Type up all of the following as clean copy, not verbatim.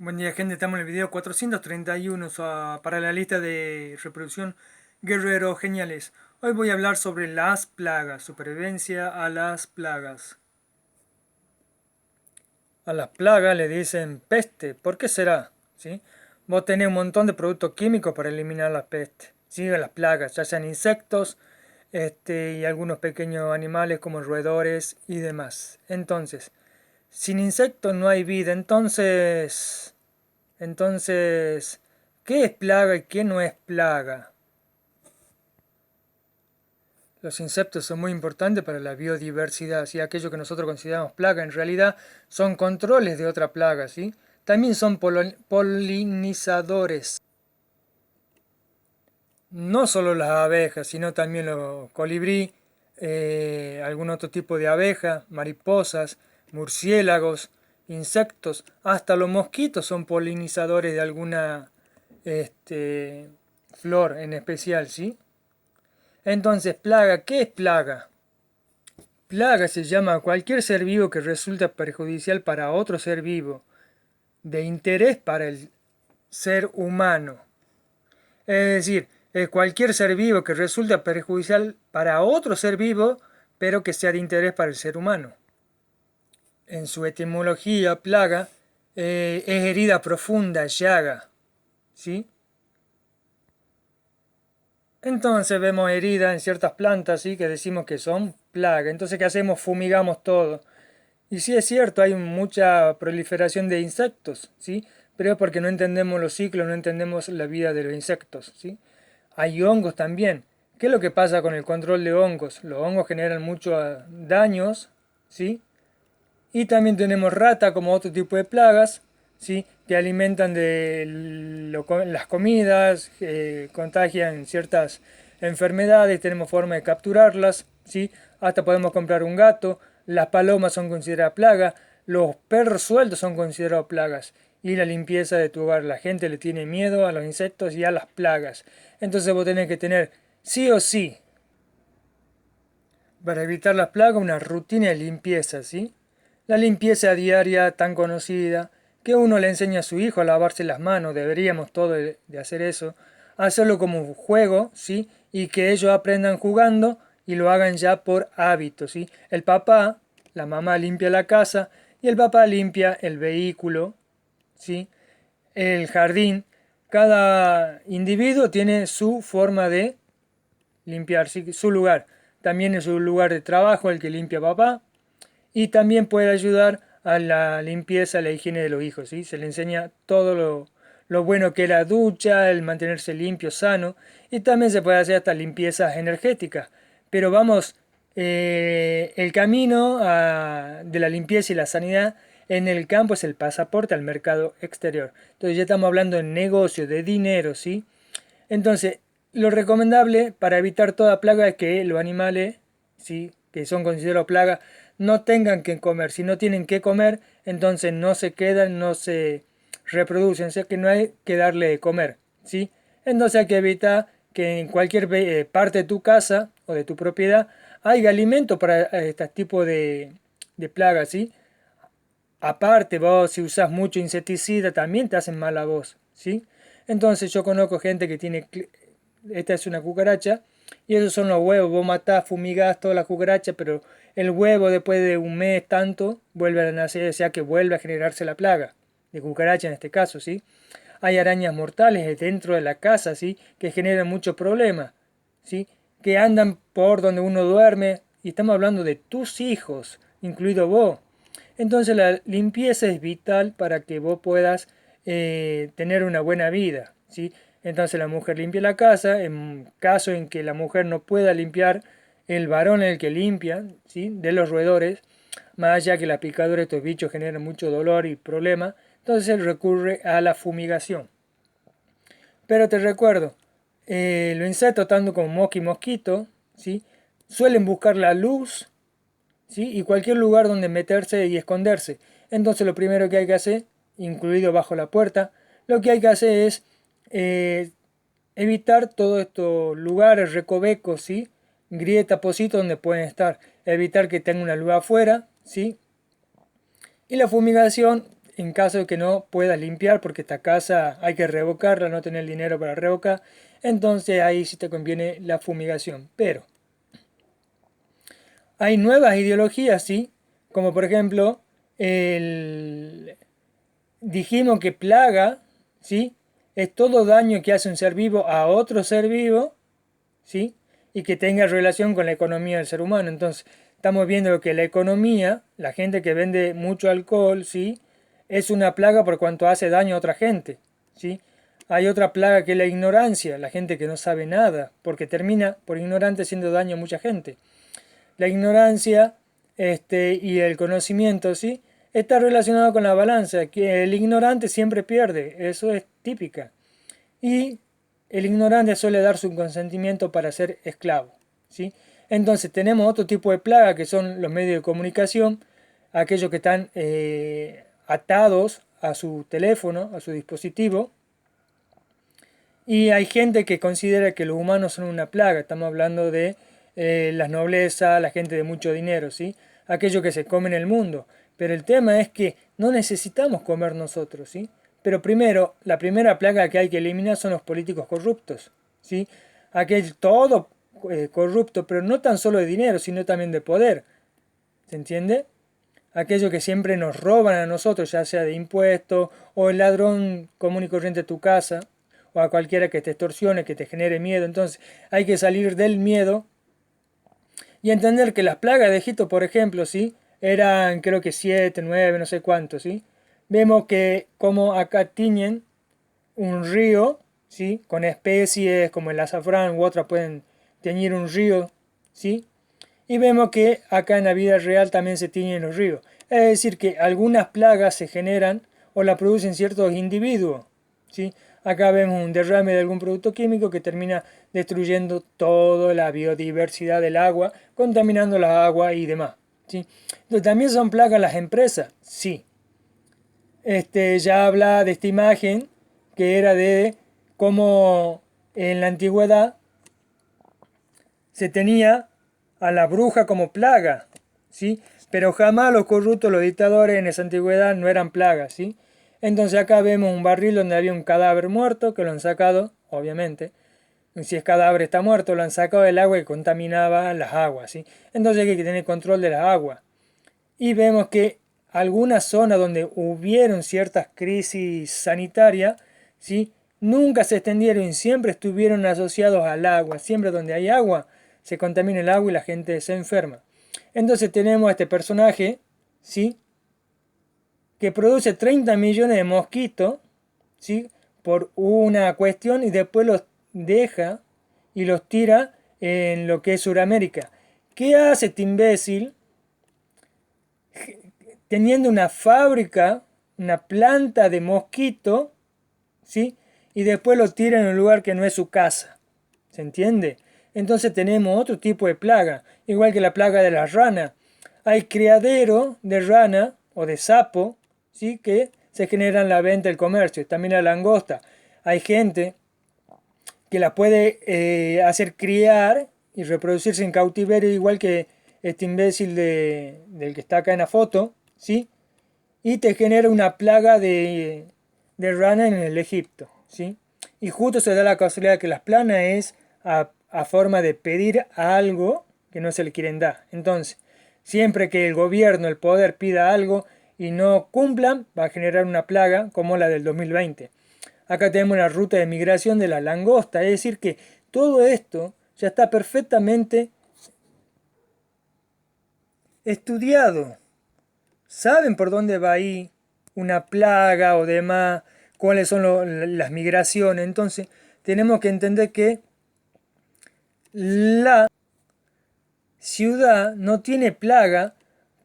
Buen día, gente, estamos en el video 431 para la lista de reproducción Guerreros Geniales. Hoy voy a hablar sobre las plagas, supervivencia a las plagas. A las plagas le dicen peste, ¿por qué será? ¿Sí? Vos tenés un montón de productos químicos para eliminar la peste. ¿Sí? Las plagas, ya sean insectos y algunos pequeños animales como roedores y demás. Entonces, sin insectos no hay vida, entonces, ¿qué es plaga y qué no es plaga? Los insectos son muy importantes para la biodiversidad, ¿sí? Aquello que nosotros consideramos plaga en realidad son controles de otra plaga, ¿sí? También son polinizadores. No solo las abejas, sino también los colibrí, algún otro tipo de abeja, mariposas, murciélagos, insectos, hasta los mosquitos son polinizadores de alguna este, flor en especial, ¿sí? Entonces, plaga, ¿qué es plaga? Plaga se llama a cualquier ser vivo que resulta perjudicial para otro ser vivo, de interés para el ser humano. Es decir, cualquier ser vivo que resulta perjudicial para otro ser vivo, pero que sea de interés para el ser humano. En su etimología, plaga es herida profunda, llaga, ¿sí? Entonces vemos heridas en ciertas plantas, ¿sí? Que decimos que son plaga. Entonces, ¿qué hacemos? Fumigamos todo. Y sí es cierto, hay mucha proliferación de insectos, ¿sí? Pero es porque no entendemos los ciclos, no entendemos la vida de los insectos, ¿sí? Hay hongos también. ¿Qué es lo que pasa con el control de hongos? Los hongos generan muchos daños, ¿sí? Y también tenemos rata como otro tipo de plagas, ¿sí? Que alimentan de las comidas, contagian ciertas enfermedades, tenemos forma de capturarlas, ¿sí? Hasta podemos comprar un gato, las palomas son consideradas plagas, los perros sueltos son considerados plagas. Y la limpieza de tu hogar, la gente le tiene miedo a los insectos y a las plagas. Entonces vos tenés que tener sí o sí, para evitar las plagas, una rutina de limpieza, ¿sí? La limpieza diaria tan conocida que uno le enseña a su hijo a lavarse las manos, deberíamos todos de hacer eso, hacerlo como un juego, ¿sí? Y que ellos aprendan jugando y lo hagan ya por hábito, ¿sí? El papá, la mamá limpia la casa y el papá limpia el vehículo, ¿sí? El jardín. Cada individuo tiene su forma de limpiar, ¿sí? Su lugar. También es su lugar de trabajo el que limpia papá y también puede ayudar a la limpieza, a la higiene de los hijos, ¿sí? Se le enseña todo lo bueno que es la ducha, el mantenerse limpio, sano, y también se puede hacer hasta limpiezas energéticas. Pero vamos, el camino de la limpieza y la sanidad en el campo es el pasaporte al mercado exterior. Entonces ya estamos hablando de negocio, de dinero, ¿sí? Entonces, lo recomendable para evitar toda plaga es que los animales, ¿sí? Que son considerados plagas, no tengan que comer. Si no tienen que comer, entonces no se quedan, no se reproducen. O sea que no hay que darle de comer, ¿sí? Entonces hay que evitar que en cualquier parte de tu casa o de tu propiedad haya alimento para este tipo de plagas, ¿sí? Aparte, vos si usas mucho insecticida también te hacen mal a vos, ¿sí? Entonces yo conozco gente que tiene, esta es una cucaracha, y esos son los huevos, vos matás, fumigás toda la cucaracha, pero el huevo después de un mes tanto vuelve a nacer, o sea que vuelve a generarse la plaga, de cucaracha en este caso, ¿sí? Hay arañas mortales dentro de la casa, ¿sí? Que generan muchos problemas, ¿sí? Que andan por donde uno duerme, y estamos hablando de tus hijos, incluido vos. Entonces la limpieza es vital para que vos puedas tener una buena vida, ¿sí? Entonces la mujer limpia la casa, en caso en que la mujer no pueda limpiar, el varón es el que limpia, ¿sí? De los roedores, más allá que la picadura de estos bichos genera mucho dolor y problema, entonces él recurre a la fumigación. Pero te recuerdo, los insectos, tanto como mosca y mosquito, ¿sí? Suelen buscar la luz, ¿sí? Y cualquier lugar donde meterse y esconderse. Entonces lo primero que hay que hacer, incluido bajo la puerta, lo que hay que hacer es eh, evitar todos estos lugares recovecos, ¿sí? Grietas, pocitos donde pueden estar. Evitar que tenga una luz afuera, ¿sí? Y la fumigación en caso de que no puedas limpiar porque esta casa hay que revocarla, no tener dinero para revocar, entonces ahí sí te conviene la fumigación. Pero hay nuevas ideologías, ¿sí? Como por ejemplo, dijimos que plaga, ¿sí? Es todo daño que hace un ser vivo a otro ser vivo, ¿sí? Y que tenga relación con la economía del ser humano. Entonces, estamos viendo que la economía, la gente que vende mucho alcohol, ¿sí? Es una plaga por cuanto hace daño a otra gente, ¿sí? Hay otra plaga que es la ignorancia, la gente que no sabe nada, porque termina por ignorante haciendo daño a mucha gente. La ignorancia y el conocimiento, ¿sí? Está relacionado con la balanza, que el ignorante siempre pierde, eso es típica. Y el ignorante suele dar su consentimiento para ser esclavo, ¿sí? Entonces tenemos otro tipo de plaga que son los medios de comunicación, aquellos que están atados a su teléfono, a su dispositivo, y hay gente que considera que los humanos son una plaga. Estamos hablando de las noblezas, la gente de mucho dinero, ¿sí? Aquello que se come en el mundo. Pero el tema es que no necesitamos comer nosotros, ¿sí? Pero primero, la primera plaga que hay que eliminar son los políticos corruptos, ¿sí? Aquel todo corrupto, pero no tan solo de dinero, sino también de poder. ¿Se entiende? Aquello que siempre nos roban a nosotros, ya sea de impuestos, o el ladrón común y corriente de tu casa, o a cualquiera que te extorsione, que te genere miedo. Entonces hay que salir del miedo y entender que las plagas de Egipto, por ejemplo, ¿sí? Eran creo que 7, 9, no sé cuántos, ¿sí? Vemos que como acá tiñen un río, ¿sí? Con especies como el azafrán u otras pueden teñir un río, ¿sí? Y vemos que acá en la vida real también se tiñen los ríos. Es decir, que algunas plagas se generan o la producen ciertos individuos, ¿sí? Acá vemos un derrame de algún producto químico que termina destruyendo toda la biodiversidad del agua, contaminando la agua y demás, ¿sí? Entonces, ¿también son plagas las empresas? Sí. Ya habla de esta imagen que era de cómo en la antigüedad se tenía a la bruja como plaga, ¿sí? Pero jamás los corruptos, los dictadores en esa antigüedad no eran plagas, ¿sí? Entonces acá vemos un barril donde había un cadáver muerto que lo han sacado, obviamente. Si el cadáver está muerto, lo han sacado del agua y contaminaba las aguas, ¿sí? Entonces hay que tener control de las aguas. Y vemos que algunas zonas donde hubieron ciertas crisis sanitarias, ¿sí? Nunca se extendieron y siempre estuvieron asociados al agua. Siempre donde hay agua se contamina el agua y la gente se enferma. Entonces tenemos a este personaje, ¿sí? Que produce 30 millones de mosquitos, ¿sí? Por una cuestión y después los deja y los tira en lo que es Sudamérica. ¿Qué hace este imbécil teniendo una fábrica, una planta de mosquito, ¿sí? Y después lo tira en un lugar que no es su casa? ¿Se entiende? Entonces tenemos otro tipo de plaga, igual que la plaga de las ranas. Hay criadero de rana o de sapo, ¿sí? Que se genera en la venta del comercio. También la langosta. Hay gente que la puede hacer criar y reproducirse en cautiverio, igual que este imbécil del que está acá en la foto, ¿sí? Y te genera una plaga de rana en el Egipto, ¿sí? Y justo se da la casualidad que las planas es a forma de pedir algo que no se le quieren dar. Entonces, siempre que el gobierno, el poder pida algo y no cumplan, va a generar una plaga como la del 2020. Acá tenemos la ruta de migración de la langosta, es decir que todo esto ya está perfectamente estudiado. Saben por dónde va ahí una plaga o demás, cuáles son las migraciones. Entonces tenemos que entender que la ciudad no tiene plaga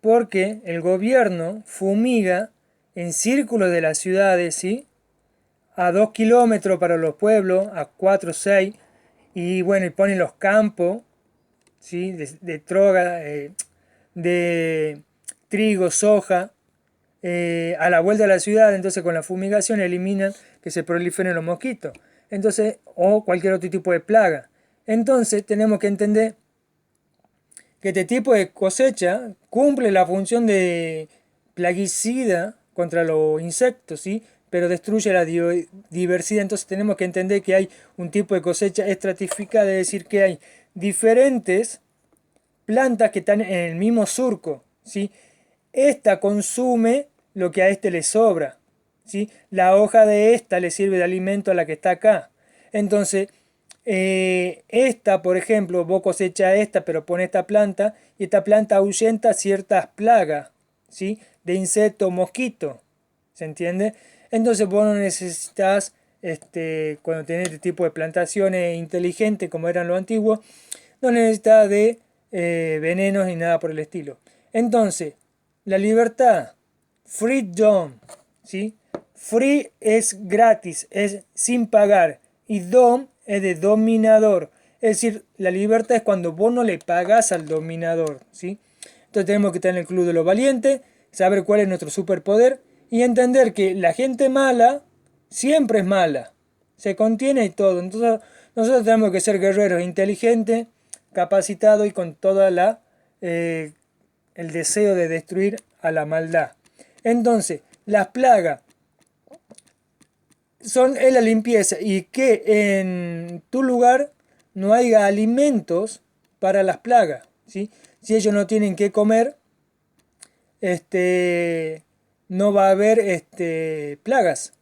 porque el gobierno fumiga en círculos de las ciudades, ¿sí? A 2 kilómetros para los pueblos, a 4 o 6, y bueno, y ponen los campos, ¿sí? De troga, de trigo, soja, a la vuelta de la ciudad. Entonces con la fumigación eliminan que se proliferen los mosquitos, entonces, o cualquier otro tipo de plaga. Entonces tenemos que entender que este tipo de cosecha cumple la función de plaguicida contra los insectos, ¿sí? Pero destruye la diversidad. Entonces tenemos que entender que hay un tipo de cosecha estratificada, es decir, que hay diferentes plantas que están en el mismo surco, ¿sí? Esta consume lo que a este le sobra, ¿sí? La hoja de esta le sirve de alimento a la que está acá. Entonces, esta, por ejemplo, vos cosechas esta, pero pone esta planta, y esta planta ahuyenta ciertas plagas, ¿sí? De insectos, mosquitos, ¿se entiende? Entonces vos no necesitas, cuando tenés este tipo de plantaciones inteligentes como eran los antiguos, no necesitas de venenos ni nada por el estilo. Entonces, la libertad, freedom, ¿sí? Free es gratis, es sin pagar. Y dom es de dominador. Es decir, la libertad es cuando vos no le pagas al dominador, ¿sí? Entonces tenemos que estar en el club de los valientes, saber cuál es nuestro superpoder y entender que la gente mala siempre es mala. Se contiene y todo. Entonces nosotros tenemos que ser guerreros inteligentes, capacitados y con toda el deseo de destruir a la maldad. Entonces, las plagas es la limpieza y que en tu lugar no haya alimentos para las plagas, ¿sí? Si ellos no tienen que comer, no va a haber plagas.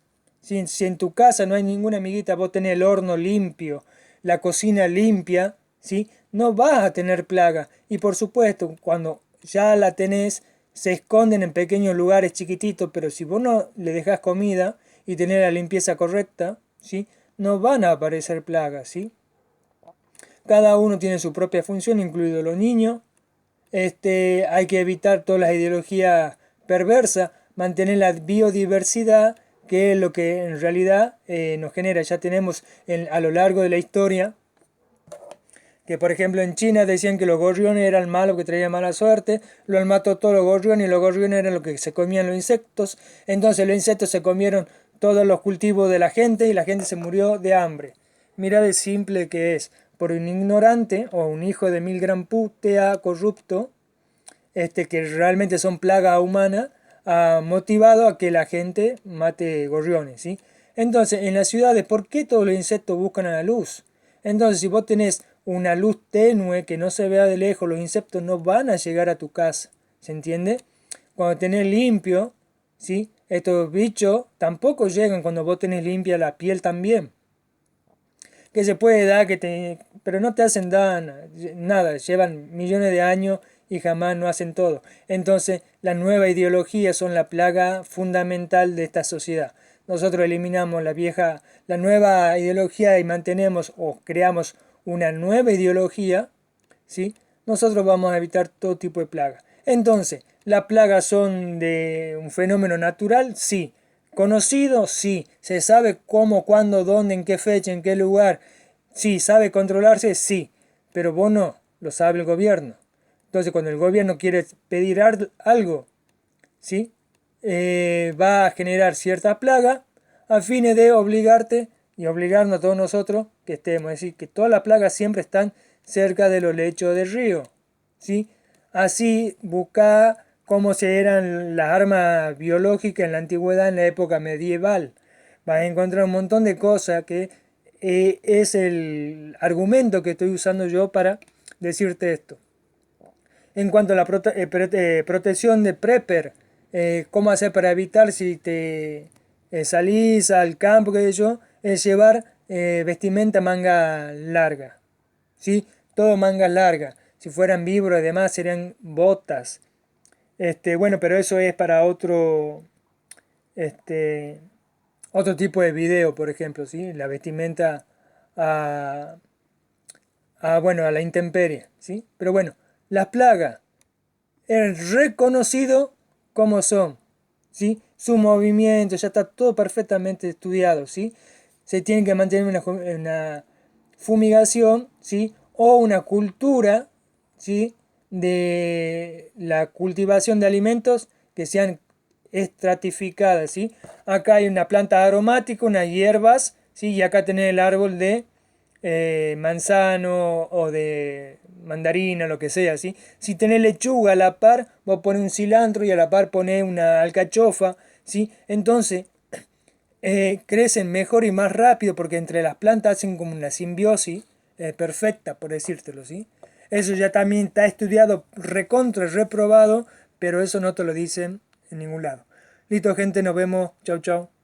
Si en tu casa no hay ninguna amiguita, vos tenés el horno limpio, la cocina limpia, ¿sí? No vas a tener plaga. Y por supuesto, cuando ya la tenés, se esconden en pequeños lugares chiquititos, pero si vos no le dejás comida y tenés la limpieza correcta, ¿sí? No van a aparecer plagas, ¿sí? Cada uno tiene su propia función, incluidos los niños. Hay que evitar todas las ideologías perversas, mantener la biodiversidad, que es lo que en realidad nos genera. Ya tenemos a lo largo de la historia que, por ejemplo, en China decían que los gorriones eran malos, que traían mala suerte, lo han matado todos los gorriones y los gorriones eran los que se comían los insectos. Entonces los insectos se comieron todos los cultivos de la gente y la gente se murió de hambre. Mira de simple que es. Por un ignorante o un hijo de mil gran putea corrupto, que realmente son plaga humana, ha motivado a que la gente mate gorriones, ¿sí? Entonces, en las ciudades, ¿por qué todos los insectos buscan a la luz? Entonces, si vos tenés una luz tenue que no se vea de lejos, los insectos no van a llegar a tu casa, ¿se entiende? Cuando tenés limpio, ¿sí? Estos bichos tampoco llegan cuando vos tenés limpia la piel también. Que se puede dar, pero no te hacen nada, llevan millones de años y jamás no hacen todo. Entonces, la nueva ideología son la plaga fundamental de esta sociedad. Nosotros eliminamos la nueva ideología y mantenemos o creamos una nueva ideología, ¿sí? Nosotros vamos a evitar todo tipo de plaga. Entonces, ¿las plagas son de un fenómeno natural? Sí. ¿Conocido? Sí. ¿Se sabe cómo, cuándo, dónde, en qué fecha, en qué lugar? Sí. ¿Sabe controlarse? Sí. Pero vos no, lo sabe el gobierno. Entonces, cuando el gobierno quiere pedir algo, ¿sí? Va a generar cierta plaga a fines de obligarte y obligarnos a todos nosotros que estemos. Es decir, que todas las plagas siempre están cerca de los lechos del río, ¿sí? Así busca cómo se eran las armas biológicas en la antigüedad, en la época medieval. Vas a encontrar un montón de cosas que es el argumento que estoy usando yo para decirte esto. En cuanto a la protección de prepper, cómo hacer para evitar si te salís al campo, que yo, es llevar vestimenta manga larga, ¿sí? Todo manga larga. Si fueran víboras y demás serían botas. Bueno, pero eso es para este, otro tipo de video, por ejemplo, ¿sí? La vestimenta a, bueno, a la intemperie, ¿sí? Pero bueno, las plagas es reconocido como son, ¿sí? Su movimiento ya está todo perfectamente estudiado, ¿sí? Se tiene que mantener una fumigación, ¿sí? O una cultura, ¿sí? De la cultivación de alimentos que sean estratificadas, ¿sí? Acá hay una planta aromática, unas hierbas, ¿sí? Y acá tenés el árbol de manzano o de mandarina, lo que sea, ¿sí? Si tenés lechuga a la par, vos ponés un cilantro y a la par ponés una alcachofa, ¿sí? Entonces, crecen mejor y más rápido porque entre las plantas hacen como una simbiosis perfecta, por decírtelo, ¿sí? Eso ya también está estudiado, recontra, reprobado, pero eso no te lo dicen en ningún lado. Listo, gente, nos vemos. Chau, chau.